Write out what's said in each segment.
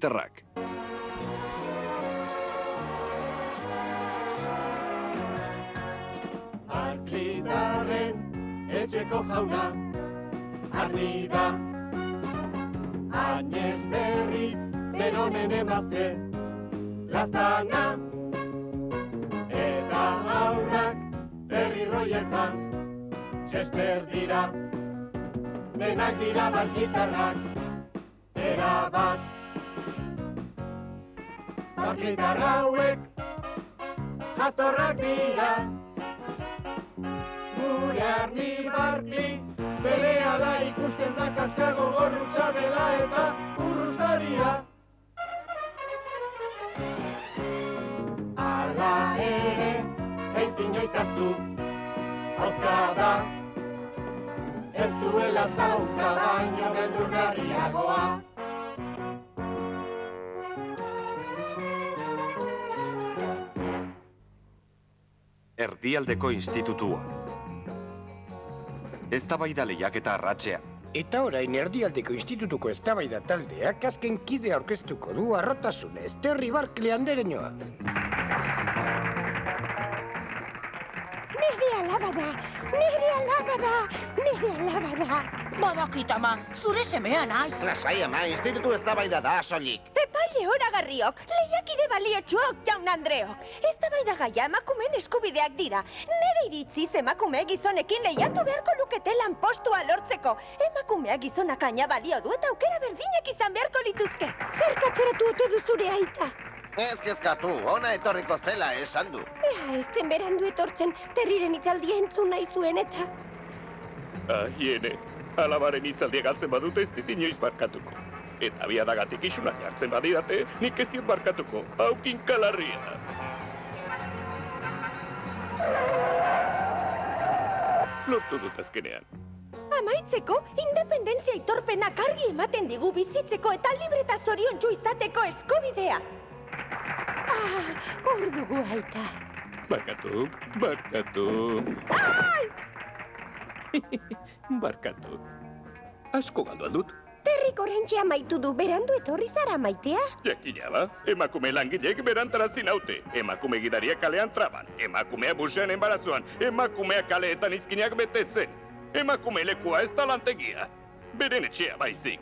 Terrak. Barklitarren etxeko jauna, arni da. Añez berriz, beronen emazte, laztana. Eta aurrak berriroietan, txester dira. Denak dira barklitarrak, erabat. Barklitar hauek, jatorrak dira. Gure arni barkli, bere ala ikusten da kaskago gorrutza dela eta urruztaria. Ala ere, ez inoiz aztu, hozka da. Ez duela zauka baino beldurgarriagoa. Erdialdeko institutua. Eztabaida lehiaketa arratsean. Eta orain Erdialdeko institutuko eztabaida taldeak azken kide aurkeztuko du harrotasunez Terry Barkley andereñoa. Nire alaba da, nire alaba da, nire alaba da. Badakit ama, zure semea naiz. Lasai ama, institutu eztabaida da, soilik. Epaile horagarriok, lehiakide baliotsuok, jaun Andreok. Eztabaida gaia emakumeen eskubideak dira. Nire iritziz emakume gizonekin lehiatu beharko lukete lanpostua lortzeko. Emakumea gizonak aina balio du eta aukera berdinak izan beharko lituzke. Zer katzeratu ote du zure aita? Ez kezkatu, ona etorriko zela esan du. Ea, ezten berandu etortzen, Terriren hitzaldia entzun nahi zuen eta... Hiene, alabaren hitzaldia galtzen badute ez dit inoiz barkatuko. Eta biadagatik isuna jartzen badidate, nik ez diot barkatuko, haukin kalarriena. Lortu dut azkenean. Amaitzeko, independentzia aitorpenak argi ematen digu bizitzeko eta libre eta zoriontsu izateko eskubidea. Hor dugu aita. Barkatu, barkatu. Ai! Barkatu. Asko galdu aldut. Terrik orentxe amaitu du, berandu etorri zara maitea? Jakina ba, emakume langilek berantarazi naute. Emakume gidariak kalean traban, emakumea busean embarazuan, emakumea kaleetan izkinak betetzen. Emakume lekua ez talantegia. Beren etxea baizik.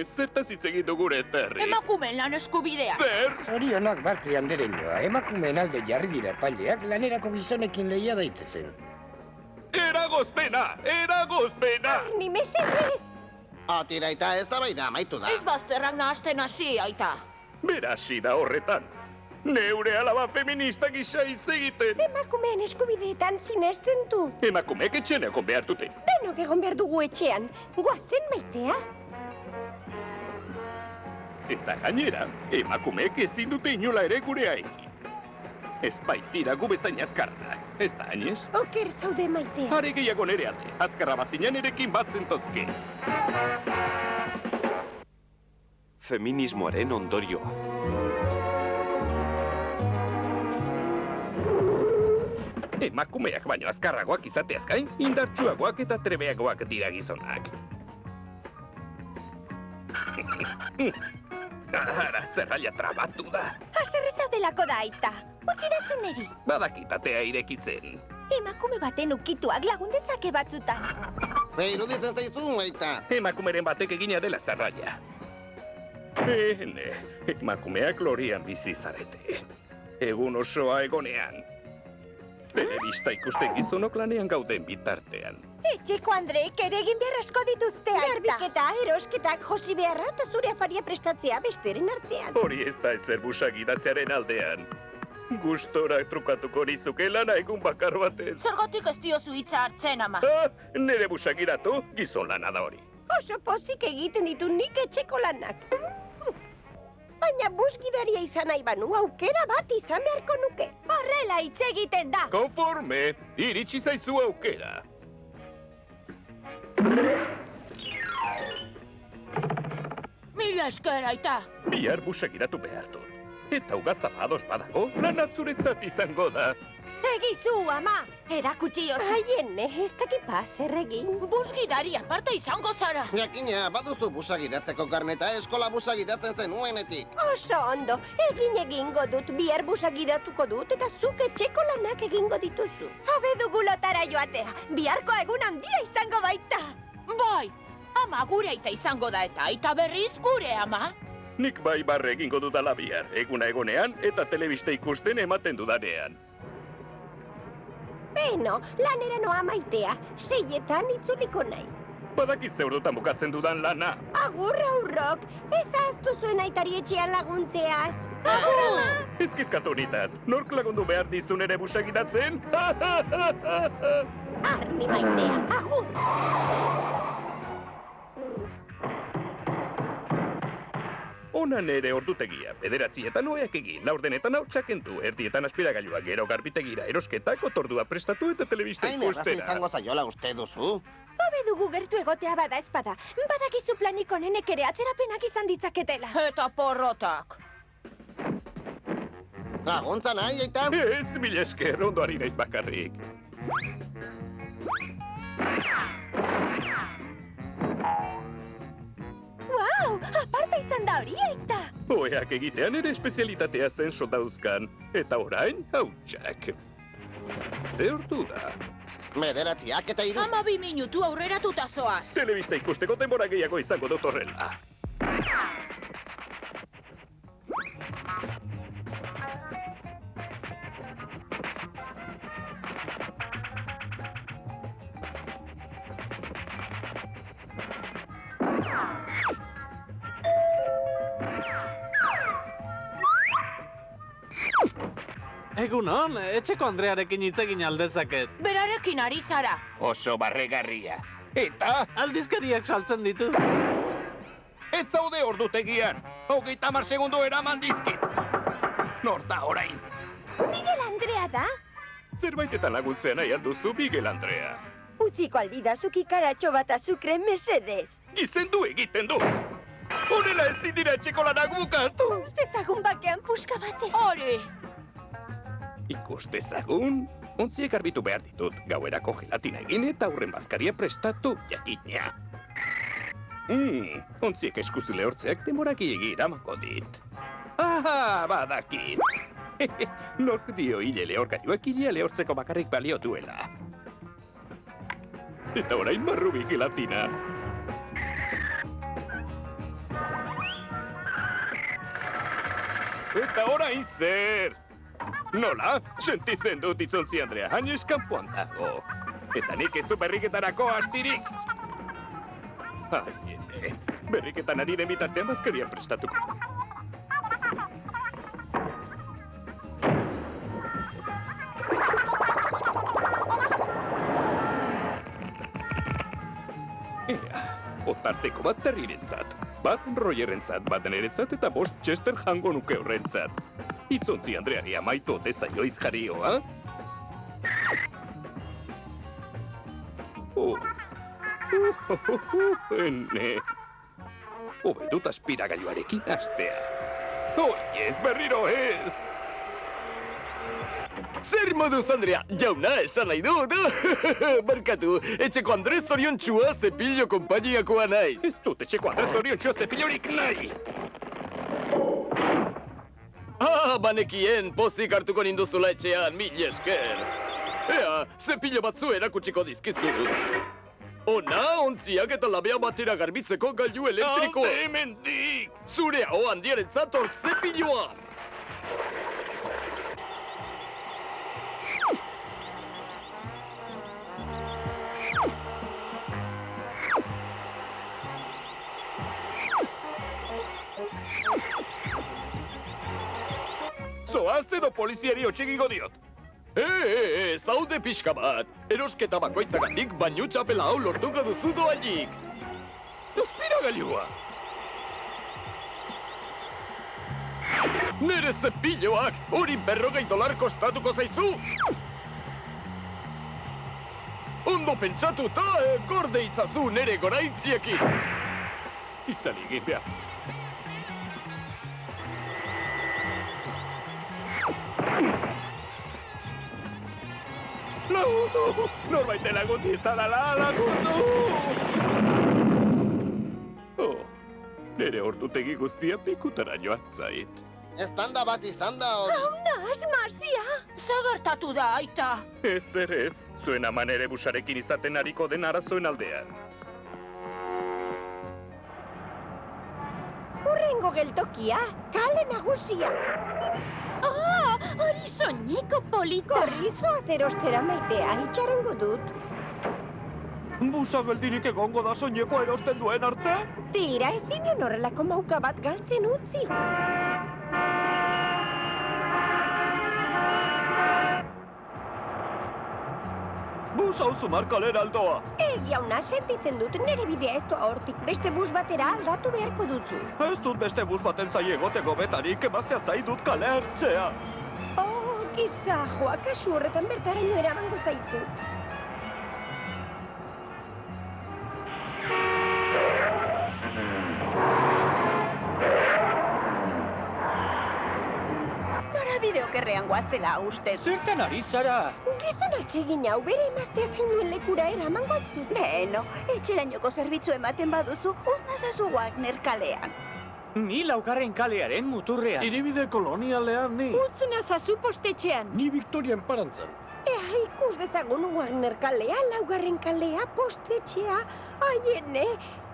Zertaz hitz egin du gure Terry? Emakumeen lan eskubidea. Zer? Zorionak Barkley andereñoa, emakumeen alde jarri dira epaileak lanerako gizonekin lehia daitezen. Eragozpena! Eragozpena! Ni mesedez! Atiraita eztabaida amaitu da. Ez bazterrak nahasten hasi, aita. Bera hasi da horretan. Neure alaba feminista gisa hitz egiten. Emakumeen eskubideetan sinesten du. Emakumeek etxean egon behar dute. Denok egon behar dugu etxean. Guazen maitea? Eta gainera, emakumeek ezin dute inola ere gure aiki. Ez baitira gu bezain azkarrak, ez da, Añez? Oker zaude maitea. Are gehiago nere alde, azkarra bazinan erekin bat zentozke. Feminismoaren ondorioa. Emakumeak baino azkarragoak izateaz gain, indartsuagoak eta trebeagoak dira gizonak. Ara, zerraila trabatu da. Haserre zaudelako da aita. Utsi da zuneri. Badakitatea irekitzen. Emakume baten ukituak lagun dezake batzutan. Ze iruditzen zaizu, aita. Emakumeren batek egina dela zerraila. Ene, emakumeak lorian bizi zarete. Egun osoa egonean. Telebista ikusten gizonok lanean gauden bitartean. Etxeko Andreek ere egin behar asko dituzte aita. Garbiketa, erosketak, josi beharra eta zure afaria prestatzea besteren artean. Hori ez da ezer busak idatzearen aldean. Gustora trukatuko nizuke lana egun bakar batez. Zergatik ez diozu hitza hartzen, ama. Nere busak idatu, gizon lana da hori. Oso pozik egiten ditu nik etxeko lanak. Baina busgidaria izan nahi banu, aukera bat izan beharko nuke. Horrela hitz egiten da. Konforme, iritsi zaizu aukera. Mila esker, aita. Bihar busagiratu behar dut. Eta uga zapados badago, lana zuretzat izango da. Egizu, ama! Erakutsi oso. Aiene, ez dakipa, zer egin. Bus gidari aparte izango zara. Jakina, baduzu busa gidatzeko karneta, eskola busa gidatzen zenuenetik. Oso ondo, egingo dut, bihar busa gidatuko dut, eta zuk etxeko lanak egingo dituzu. Hobe dugu lotara joatea. Biharko egun handia izango baita. Bai, ama gure aita izango da eta aita berriz gure ama. Nik bai barre egingo dudala bihar, eguna egonean eta telebista ikusten ematen dudanean. Beno, lanera noa maitea, 6etan itzuliko naiz. Badakit zeurotan bukatzen dudan lana. Agur aurrok, ez ahaztu zuen aitari etxean laguntzeaz. Ez kezkatu nitaz, nork lagundu behar dizun ere busa gidatzen? Arni maitea, agur. Ona nere ordutegia, 9etan oheak egin, 4etan hautsak kendu, 2etan aspiragailua, gero garbitegira erosketak, otordua prestatu eta telebista Hain erraza ikustera. izango zaiola uste duzu. Hobe dugu gertu egotea bada espada. Badakizu planik honenek ere atzerapenak izan ditzaketela. Eta porrotak. Laguntza nahi, aita? Ez, mila esker, ondo ari naiz bakarrik. Wow, aparta izan da hori, aita. Oheak egitean ere espezialitatea zen soldauzkan, eta orain hautsak. Ze ordu da? 9 eta 3. Ama 2 minutu aurreratuta zoaz. Telebista ikusteko denbora gehiago izango dut horrela. Egunon, etxeko Andrearekin hitz egin aldezaket. Berarekin ari zara. Oso barregarria. Eta, Aldizkariak saltzen ditu. ez zaude ordutegian. 30 segundo eraman dizkit. Nor da orain? Miguel Andrea da? Zerbaitetan laguntzea nahi alduzu, Miguel Andrea. Utziko aldidazuki karatxo bat azukre mesedez. Gizendu egiten du. Honela ezin dira etxeko lanak bukatu. Ustezagun bakean puska bate. Hori. Ikustezagun, ontziek arbitu behar ditut. Gauerako gelatina egin eta aurren bazkaria prestatu, jakina. Ontziek eskuzile hortzeak demoraki eramango dit. Aha, badakit. Nork dio hile lehorgailuak hilea lehortzeko bakarrik balio duela. Eta orain marrubi gelatina. Eta orain zer? Nola? Sentitzen dut itzontzi Andrea, hainez kanpoan dago. Eta nik ez du berriketarako astirik. Ai, berriketan ari den bitartean bazkaria prestatuko. Ea, otarteko bat Terryrentzat, bat Rogerrentzat, bat niretzat eta 5 Chester jango nuke horrentzat. Itzontzi Andreari amaitu ote zaioiz jarioa? Ene. Hobedut aspiragailuarekin hastea. Ez berriro ez! Zer moduz, Andrea? Jauna, esan nahi dut. Barkatu, etxeko Andrez zoriontxua zepillo konpainiakoa naiz. Ez dut etxeko Andrez zoriontxua zepillorik nahi! Banekien, pozik hartuko ninduzula etxean, mil esker. Ea, zepillo batzu erakutsiko dizkizut. Ona, ontziak eta labea batera garbitzeko gailu elektrikoa. Alde hemendik! Zure hau handiarentzat hor zepilloa. Zoaz edo poliziari hotxegingo diot. Zaude pixka bat. Erosketa bakoitzagatik bainu txapela hau lortuko duzu doainik. Aspiragailua! Nere zepilloak, hori $50 kostatuko zaizu. Ondo pentsatuta, gorde itzazu nere goraitziekin. Itzali egin behar. Lagundu! Norbait lagundu izadala, lagundu! Oh, nere ordutegi guztia pikutara joan zait. Eztanda bat izan da hori. Aunaz, Marzia! Zagertatu da, aita. Ez ere ez, zuen aman ere busarekin izaten ariko den arazoen aldean. Urrengo geltokia, kale nagusia. Hori soineko polita! Korri, zoaz erostera maitea, itxarongo dut. Busa geldirik egongo da soineko erosten duen arte? Tira, ezin horrelako mauka bat galtzen utzi. Bus hau zumar kalera aldoa. Ez jauna, sentitzen dut, nire bidea ez doa hortik beste bus batera aldatu beharko duzu. Ez dut beste bus baten zai egoteko betarik, emaztea zai dut kale hartzea. Oh, gizajoa, kasu horretan bertaraino eramango zaitu. Norabide okerrean goazela ustez. Zertan ari zara? Gizon atsegin hau bere emaztea zainuen lekura eramango dut. Beno, etxerainoko zerbitzu ematen baduzu, uznazazu Wagner kalean. Ni laugarren kalearen muturrean. Iribide kolonialean ni. Utzen azazu postetxean. Ni Victorian parantzan. Ea, ikus dezagun Wagner kalea, laugarren kalea, postetxea. Aiene,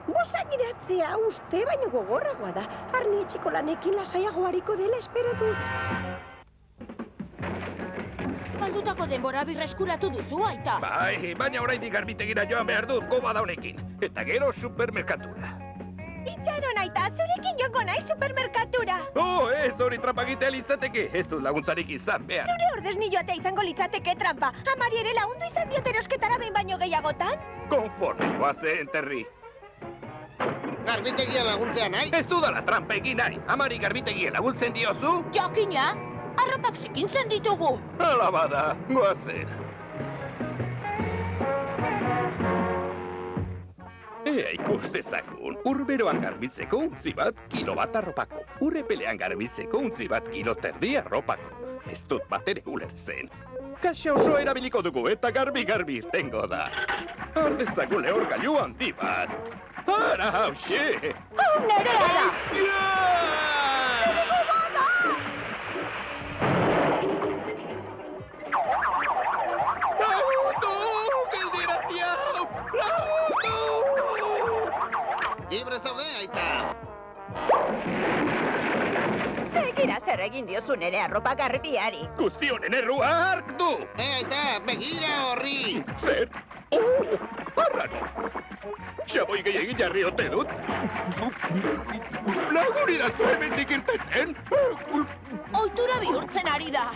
busak idatzea uste baino gogorragoa da. Arni etxeko lanekin lasaiago hariko dela espero dut. Galdutako denbora birreskuratu duzu, aita. Bai, baina oraindik garbitegira joan behar dut goba da honekin. Eta gero supermerkatura. Itxaron aita, zurekin joko naiz supermerkatura! Oh, ez hori trapagitea litzateke. Ez dut laguntzarik izan behar. Zure ordez ni joatea izango litzateke trampa. Amari ere lagundu izan diot erosketara behin baino gehiagotan? Konforme, goazen, Terry. Garbitegia laguntzea nahi? Ez dudala trampa egin nahi. Amari garbitegia laguntzen diozu? Jakina, arropak zikintzen ditugu. Hala bada, goazen. Ea ikus dezagun, urberoan garbitzeko untzi bat kilo bat arropako. Urrepelean garbitzeko untzi bat kilo terdi arropako. Ez dut bat ere ulertzen. Kaxa oso erabiliko dugu eta garbi irtengo da. Har dezagun lehorgailu handi bat. Ara hause! Hau nerea da! Libre zaude, aita. Begira zer egin diozu nere arropa garbiari. Guzti honen errua hark du! Aita, begira horri. Zer? Arrano! Xaboi gehiagin jarri ote dut? Laguridazu hemendik irteten? Ohitura bihurtzen ari da.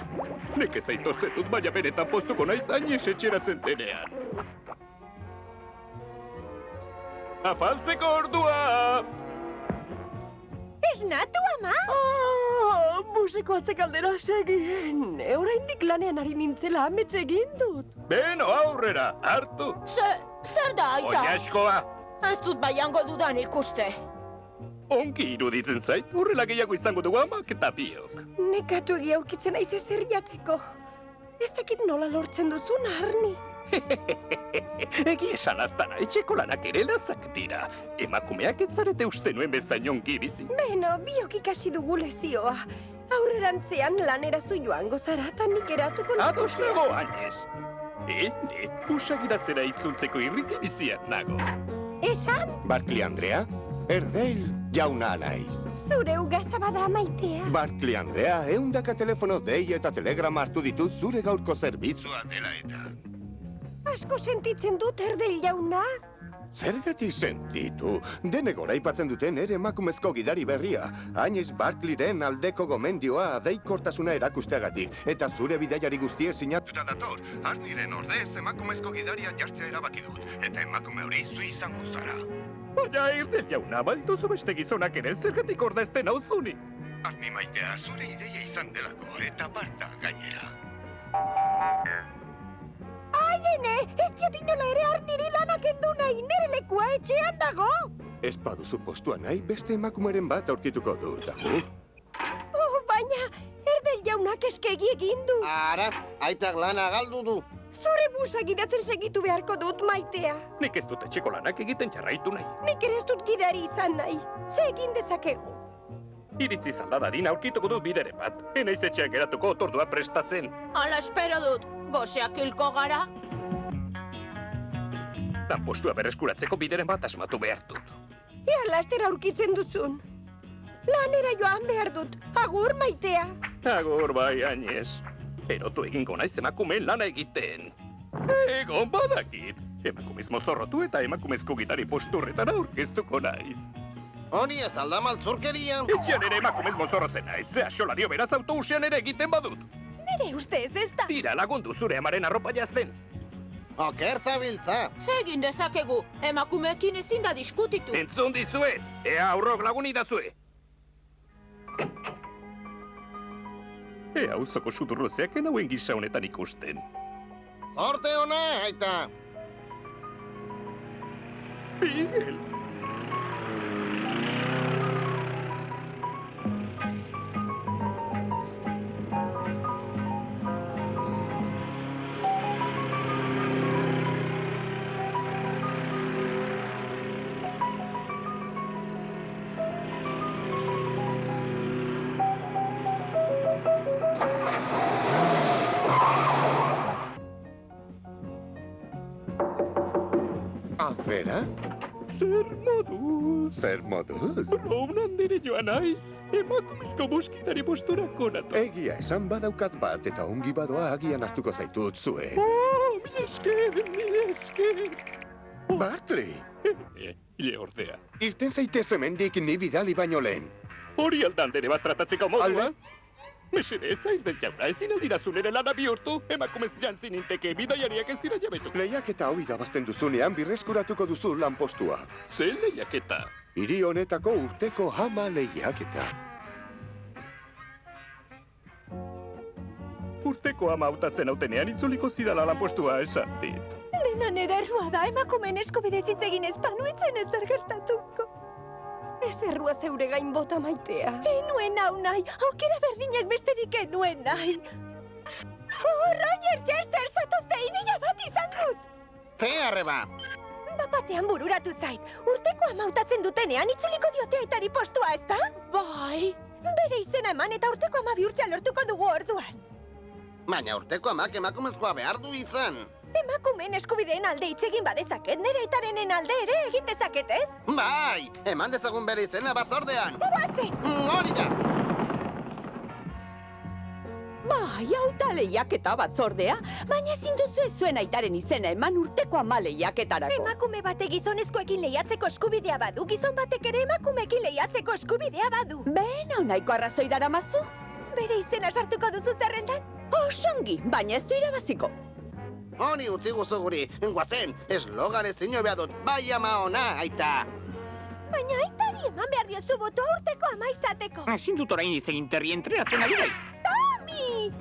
Nekez aitortzen dut, baina benetan postuko naiz hainez etxeratzen denean. Afaltzeko ordua! Esnatu, ama? Buseko atzekaldera segien. Oraindik lanean ari nintzela amets egin dut. Beno, aurrera, hartu! Zer da, aita? Oinaskoa! Ez dut baiango dudan ikuste. Ongi iruditzen zait, horrela gehiago izango dugu amak eta biok. Nekatu egia aurkitzen naiz ezer jateko. Ez dakit nola lortzen duzun, Arni. Egi esan aztana, etxeko lanak ere latzak dira. Emakumeak ez zarete uste nuen bezain ongi bizi. Beno, biok ikasi dugu lezioa. Aurrerantzean lanera zu joango zara eta nik eratuko Ados nago, Agnez. Ne, usagiratzera itzultzeko irrike bizian nago. Esan, Barkley Andrea, erdeil jauna naiz. zure ugaza bada maitea. Barkley Andrea, eundaka telefono dei eta telegrama hartu ditut zure gaurko zerbitzua dela eta. Asko sentitzen dut erdeil jauna. Zergatik sentitu, denek goraipatzen duten ere emakumezko gidari berria. Agnez Barkleyren aldeko gomendioa deikortasuna erakusteagatik. Eta zure bidaiari guztie sinatuta dator. Arniren ordez emakumezko gidaria jartzea erabaki dut. Eta emakume hori zu izango zara. Baina irten jauna, balduzu beste gizonak ere zergatik ordezten hau zuni. Arni maitea zure ideia izan delako eta parta gainera. Aiene, ez diot inola ere Arniri lanak endu nahi, nire lekua etxean dago. Ez baduzu postua nahi, beste emakumeren bat aurkituko dut, agur. Baina, erdeil jaunak eskegi egin du. Ara, aitak lana galdu du. Zure busa gidatzen segitu beharko dut, maitea. Nik ez dut etxeko lanak egiten jarraitu nahi. Nik ere ez dut gidari izan nahi. Ze egin dezakegu? Iritzi zaldadadin aurkituko dut bidere bat. Enaiz etxean geratuko otordua prestatzen. Hala espero dut, goseak hilko gara. Lanpostua berreskuratzeko bideren bat asmatu behar dut. Ea laster aurkitzen duzun. Lanera joan behar dut. Agur, maitea. Agur bai, Añez. Erotu egingo naiz emakumeen lana egiten. Egon badakit. Emakumezmo zorrotu eta emakumezko gitari posturretan aurkeztuko naiz. Hori ez alda maltzurkeria. Etxean ere emakumezmo zorrotzen naiz. Ze axola dio beraz autobusean ere egiten badut. Nere ustez ez da. Tira lagundu zure amaren arropa jazten. Oker zabiltza. Ze egin dezakegu, emakumeekin ezin da diskutitu. Entzun dizuet, ea aurrok lagun idazue. Ea auzoko sudurrozeak enauen gisa honetan ikusten. Zorte ona, aita. Miguel. Bera? Zer moduz? Zer moduz? Roun handire joan naiz, emakumezko buskidari posturako nato. Egia esan badaukat bat eta ongi badoa agian hartuko zaitut zue. Oh, mil esker. Barkley! Ile ordea. Irten zaitez hemendik ni bidali baino lehen. Hori aldandere bat tratatzeko modua? Mesede ez aiz den jauna, ezin aldidazun ere lana bihurtu, emakumez jantzin inteke bidaiariak ez dira jabetu. Lehiaketa hau irabazten duzunean birreskuratuko duzu lanpostua. Ze lehiaketa? Hiri honetako urteko hama lehiaketa. Urteko ama hautatzen hautenean itzuliko zidala lanpostua esan dit. Dena nere errua da, emakumeen eskubidez hitz egin ez banuitzen ezer gertatuko. Ez errua zeure gain bota, maitea. Enuen hau nahi, aukera berdinak besterik enuen nahi. Oh, Roger Chester, zatozte ideia bat izan dut! Ze arreba. Bapatean bururatu zait, urteko amautatzen dutenean itzuliko diote aitari postua, ezta? Bai. Bere izena eman eta urteko ama bihurtzea lortuko dugu orduan. Baina urteko amak emakumezkoa behar du izan. Emakumeen eskubideen alde hitz egin badezaket, nire aitarenen alde ere egin dezaket, ez? Bai, eman dezagun bere izena batzordean. Guazen! Hori da. Bai, hau da lehiaketa batzordea, baina ezin duzu ez zuen aitaren izena eman urteko ama lehiaketarako. Emakume batek gizonezkoekin lehiatzeko eskubidea badu, gizon batek ere emakumeekin lehiatzeko eskubidea badu. Ben, hau nahiko arrazoi daramazu? Bere izena sartuko duzu zerrendan? Osongi, baina ez du irabaziko. Honi utzi guzu guri, guazen, eslogan ezin hobea dut, bai ama ona, aita. Baina aitari eman behar diozu botoa urteko ama izateko. Ezin dut orain hitz egin terri entrenatzen ari naiz. Tommy!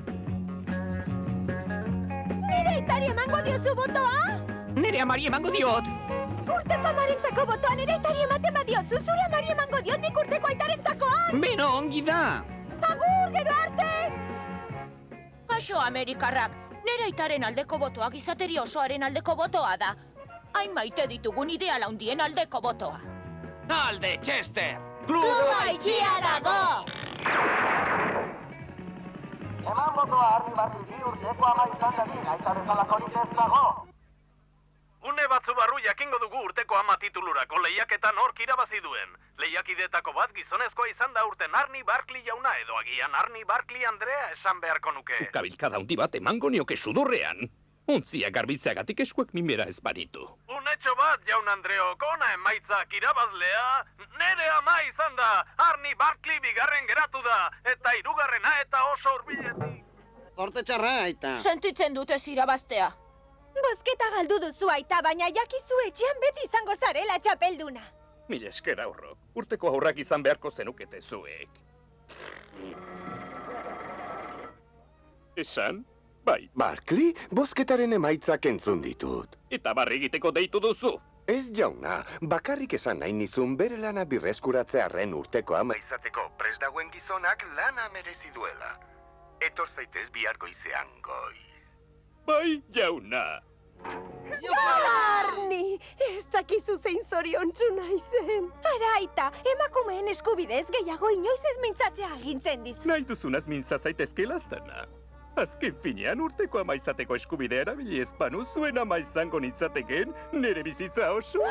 Nire aitari emango diozu botoa? Nire amari emango diot. Urteko amarentzako botoa nire aitari ematen badiotzu, zure amari emango diot nik urteko aitarentzako. Beno, ongi da. Agur, gero arte! Kaixo Amerikarrak, nire aitaren aldeko botoa gizateri osoaren aldeko botoa da. Hain maite ditugun ideal handien aldeko botoa. Alde, Chester! Kluba itxia dago! Eman botoa harri bat urteko ama izan dadin, aita bezalakorik ez dago. Une batzu barru jakingo dugu urteko ama titulurako lehiaketan nork irabazi duen. Lehiakidetako bat gizonezkoa izan da urten Arnie Barkley jauna edo agian Arnie Barkley Andrea esan beharko nuke. Kabilkada handi bat emango nioke sudurrean. Ontzia garbitzeagatik eskuek mimera ez baritu. Unetxo bat, jaun Andreok, ona emaitzak irabazlea, nere ama izan da, Arnie Barkley bigarren geratu da, eta hirugarrena eta oso hurbiletik. Zorte txarra, aita. Sentitzen dut ez irabaztea. Bozketa galdu duzu aita, baina jakizu etxean beti izango zarela txapelduna. Mil esker aurrok, urteko aurrak izan beharko zenukete zuek. Esan? Bai. Barkley, bozketaren emaitzak entzun ditut. Eta barri egiteko deitu duzu. Ez jauna, bakarrik esan nahi nizun bere lana birreskuratzearren urteko ama izateko prest dagoen gizonak lana merezi duela. Etor zaitez bihar goizean goiz. Bai, jauna. Arni, ez dakizu zein zoriontsu naizen. Araita, emakumeen eskubidez gehiago inoiz ez mintzatzea agintzen dizu. Nahi duzunaz mintza zaitezke laztana. Azken finean urteko ama izateko eskubidea erabili ez banu zuen ama izango nintzateken nere bizitza oso.